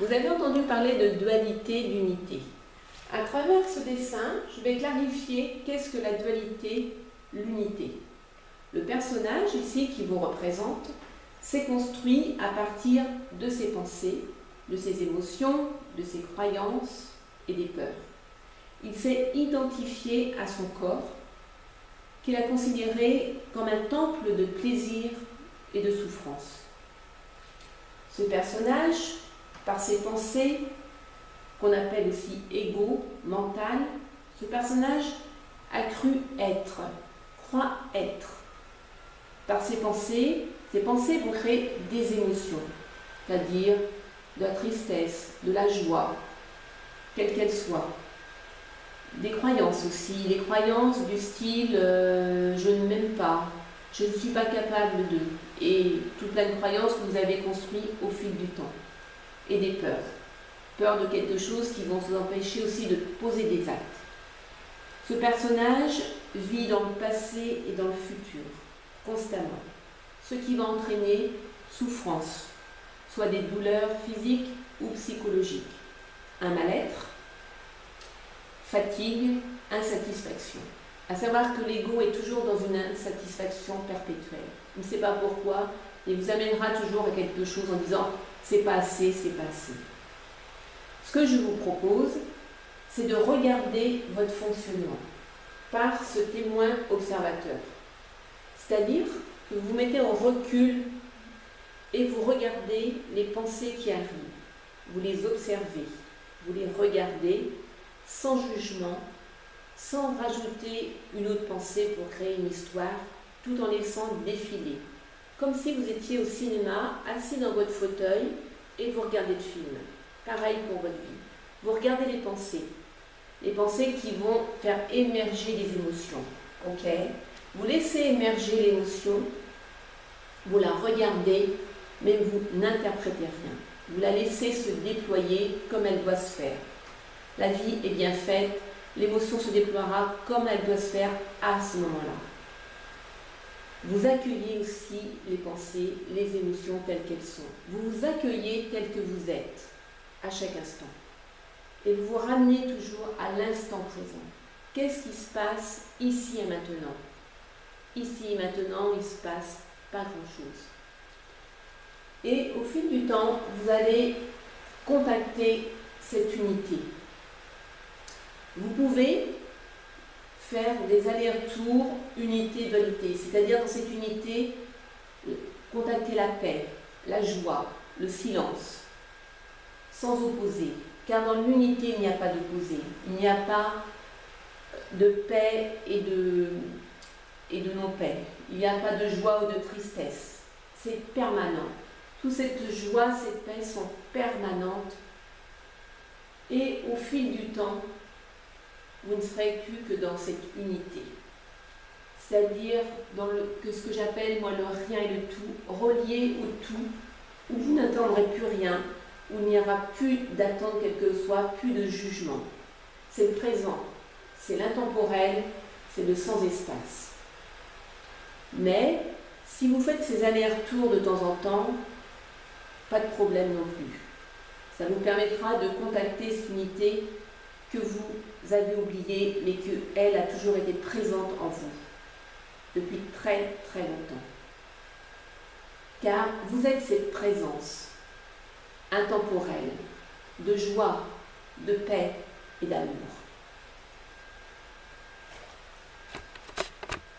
Vous avez entendu parler de dualité, d'unité. À travers ce dessin, je vais clarifier qu'est-ce que la dualité, l'unité. Le personnage ici qui vous représente s'est construit à partir de ses pensées, de ses émotions, de ses croyances et des peurs. Il s'est identifié à son corps, qu'il a considéré comme un temple de plaisir et de souffrance. Ce personnage, par ses pensées, qu'on appelle aussi ego, mental, ce personnage a cru être, croit être. Par ses pensées vont créer des émotions, c'est-à-dire de la tristesse, de la joie, quelle qu'elle soit. Des croyances aussi, les croyances du style je ne m'aime pas, je ne suis pas capable de, et tout plein de croyances que vous avez construites au fil du temps. Et des peurs. Peur de quelque chose qui vont vous empêcher aussi de poser des actes. Ce personnage vit dans le passé et dans le futur, constamment, ce qui va entraîner souffrance, soit des douleurs physiques ou psychologiques, un mal-être, fatigue, insatisfaction. À savoir que l'ego est toujours dans une insatisfaction perpétuelle. Il ne sait pas pourquoi, il vous amènera toujours à quelque chose en disant « c'est pas assez, c'est pas assez ». Ce que je vous propose, c'est de regarder votre fonctionnement par ce témoin observateur. C'est-à-dire que vous vous mettez en recul et vous regardez les pensées qui arrivent. Vous les observez, vous les regardez sans jugement, sans rajouter une autre pensée pour créer une histoire, tout en laissant défiler. Comme si vous étiez au cinéma, assis dans votre fauteuil et vous regardez le film. Pareil pour votre vie. Vous regardez les pensées qui vont faire émerger les émotions. Ok? Vous laissez émerger l'émotion, vous la regardez, mais vous n'interprétez rien. Vous la laissez se déployer comme elle doit se faire. La vie est bien faite, l'émotion se déploiera comme elle doit se faire à ce moment-là. Vous accueillez aussi les pensées, les émotions telles qu'elles sont. Vous vous accueillez tel que vous êtes, à chaque instant. Et vous vous ramenez toujours à l'instant présent. Qu'est-ce qui se passe ici et maintenant? Ici et maintenant, il ne se passe pas grand-chose. Et au fil du temps, vous allez contacter cette unité. Vous pouvez faire des allers-retours unité-dualité, c'est-à-dire dans cette unité, contacter la paix, la joie, le silence, sans opposer. Car dans l'unité, il n'y a pas d'opposé. Il n'y a pas de paix et de non-paix. Il n'y a pas de joie ou de tristesse. C'est permanent. Toute cette joie, cette paix sont permanentes. Et au fil du temps, vous ne serez plus que dans cette unité. C'est-à-dire dans ce que j'appelle moi le rien et le tout, relié au tout, où vous n'attendrez plus rien, où il n'y aura plus d'attente quelle que soit, plus de jugement. C'est le présent, c'est l'intemporel, c'est le sans-espace. Mais si vous faites ces allers-retours de temps en temps, pas de problème non plus. Ça vous permettra de contacter cette unité que vous avez oubliée, mais qu'elle a toujours été présente en vous, depuis très très longtemps. Car vous êtes cette présence intemporelle, de joie, de paix et d'amour.